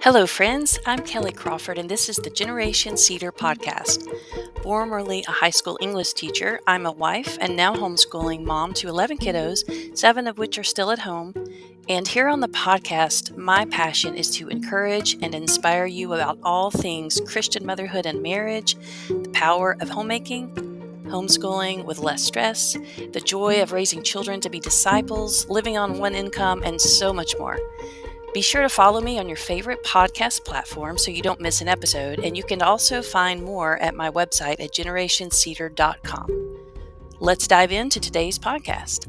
Hello, friends. I'm Kelly Crawford, and this is the Generation Cedar podcast. Formerly a high school English teacher, I'm a wife and now homeschooling mom to 11 kiddos, 7 of which are still at home. And here on the podcast, my passion is to encourage and inspire you about all things Christian motherhood and marriage, the power of homemaking, homeschooling with less stress, the joy of raising children to be disciples, living on one income, and so much more. Be sure to follow me on your favorite podcast platform so you don't miss an episode, and you can also find more at my website at generationcedar.com. Let's dive into today's podcast.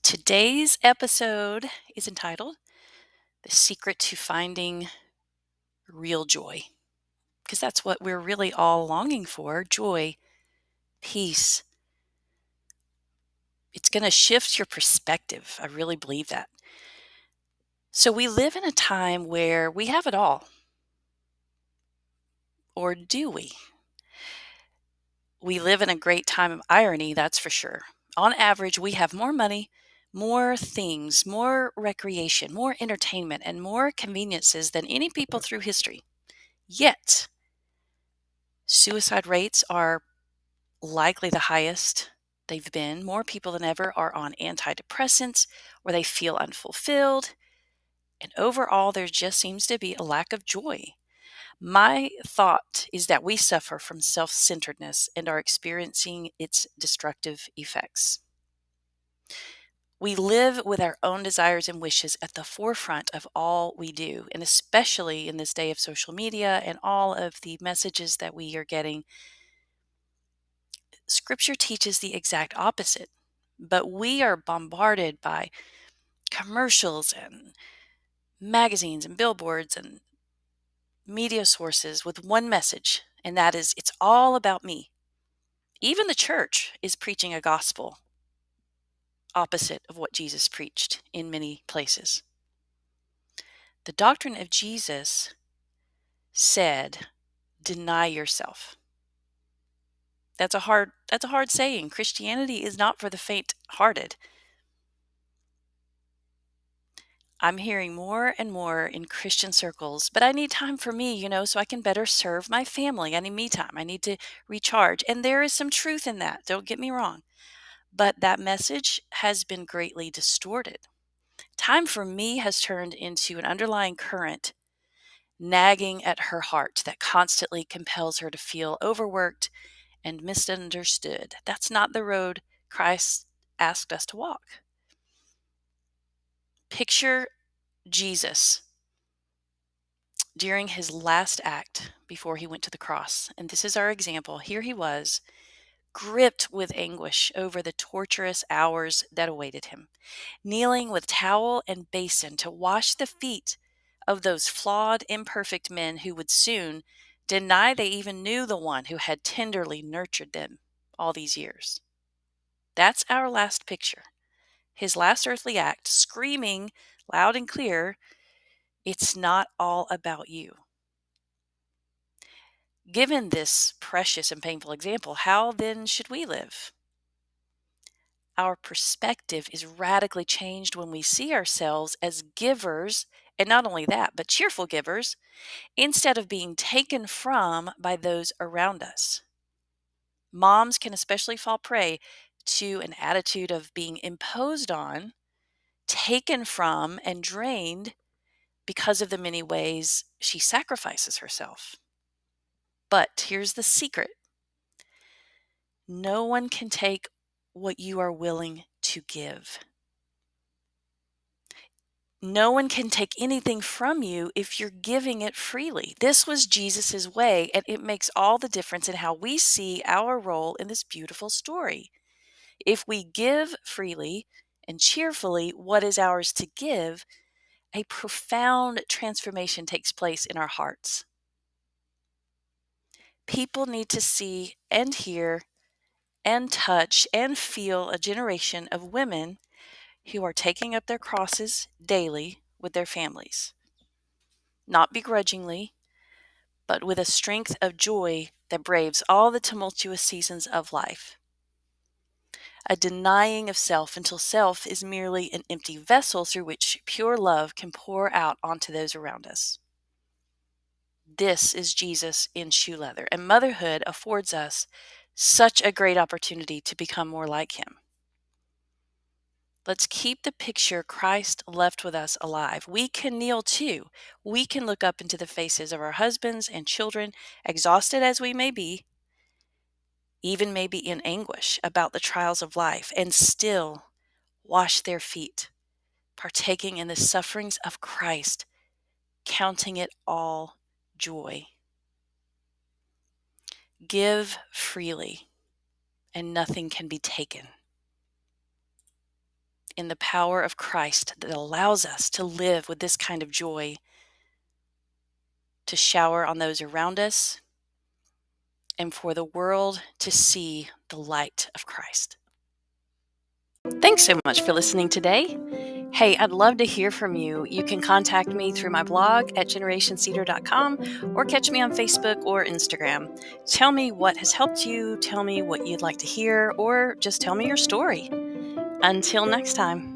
Today's episode is entitled The Secret to Finding Real Joy, because that's what we're really all longing for: joy, peace. It's going to shift your perspective. I really believe that. So we live in a time where we have it all. Or do we? We live in a great time of irony, that's for sure. On average, we have more money, more things, more recreation, more entertainment, and more conveniences than any people through history. Yet, suicide rates are likely the highest they've been. More people than ever are on antidepressants, or they feel unfulfilled. And overall, there just seems to be a lack of joy. My thought is that we suffer from self centeredness and are experiencing its destructive effects. We live with our own desires and wishes at the forefront of all we do, and especially in this day of social media and all of the messages that we are getting. Scripture teaches the exact opposite, but we are bombarded by commercials and magazines and billboards and media sources with one message, and that is, it's all about me. Even the church is preaching a gospel opposite of what Jesus preached in many places. The doctrine of Jesus said, deny yourself. That's a hard saying. Christianity is not for the faint-hearted. I'm hearing more and more in Christian circles, but I need time for me, so I can better serve my family. I need me time. I need to recharge. And there is some truth in that. Don't get me wrong. But that message has been greatly distorted. Time for me has turned into an underlying current nagging at her heart that constantly compels her to feel overworked and misunderstood. That's not the road Christ asked us to walk. Picture Jesus during his last act before he went to the cross. And this is our example. Here he was, gripped with anguish over the torturous hours that awaited him, kneeling with towel and basin to wash the feet of those flawed, imperfect men who would soon deny they even knew the one who had tenderly nurtured them all these years. That's our last picture. His last earthly act, screaming loud and clear, it's not all about you. Given this precious and painful example, how then should we live? Our perspective is radically changed when we see ourselves as givers, and not only that, but cheerful givers, instead of being taken from by those around us. Moms can especially fall prey to an attitude of being imposed on, taken from, and drained because of the many ways she sacrifices herself. But here's the secret: no one can take what you are willing to give. No one can take anything from you if you're giving it freely. This was Jesus's way, and it makes all the difference in how we see our role in this beautiful story. If we give freely and cheerfully what is ours to give, a profound transformation takes place in our hearts. People need to see and hear and touch and feel a generation of women who are taking up their crosses daily with their families. Not begrudgingly, but with a strength of joy that braves all the tumultuous seasons of life. a denying of self until self is merely an empty vessel through which pure love can pour out onto those around us. This is Jesus in shoe leather, and motherhood affords us such a great opportunity to become more like him. Let's keep the picture Christ left with us alive. We can kneel too. We can look up into the faces of our husbands and children, exhausted as we may be, even maybe in anguish about the trials of life, and still wash their feet, partaking in the sufferings of Christ, counting it all joy. Give freely, and nothing can be taken. In the power of Christ that allows us to live with this kind of joy, to shower on those around us, and for the world to see the light of Christ. Thanks so much for listening today. Hey, I'd love to hear from you. You can contact me through my blog at generationcedar.com or catch me on Facebook or Instagram. Tell me what has helped you, tell me what you'd like to hear, or just tell me your story. Until next time.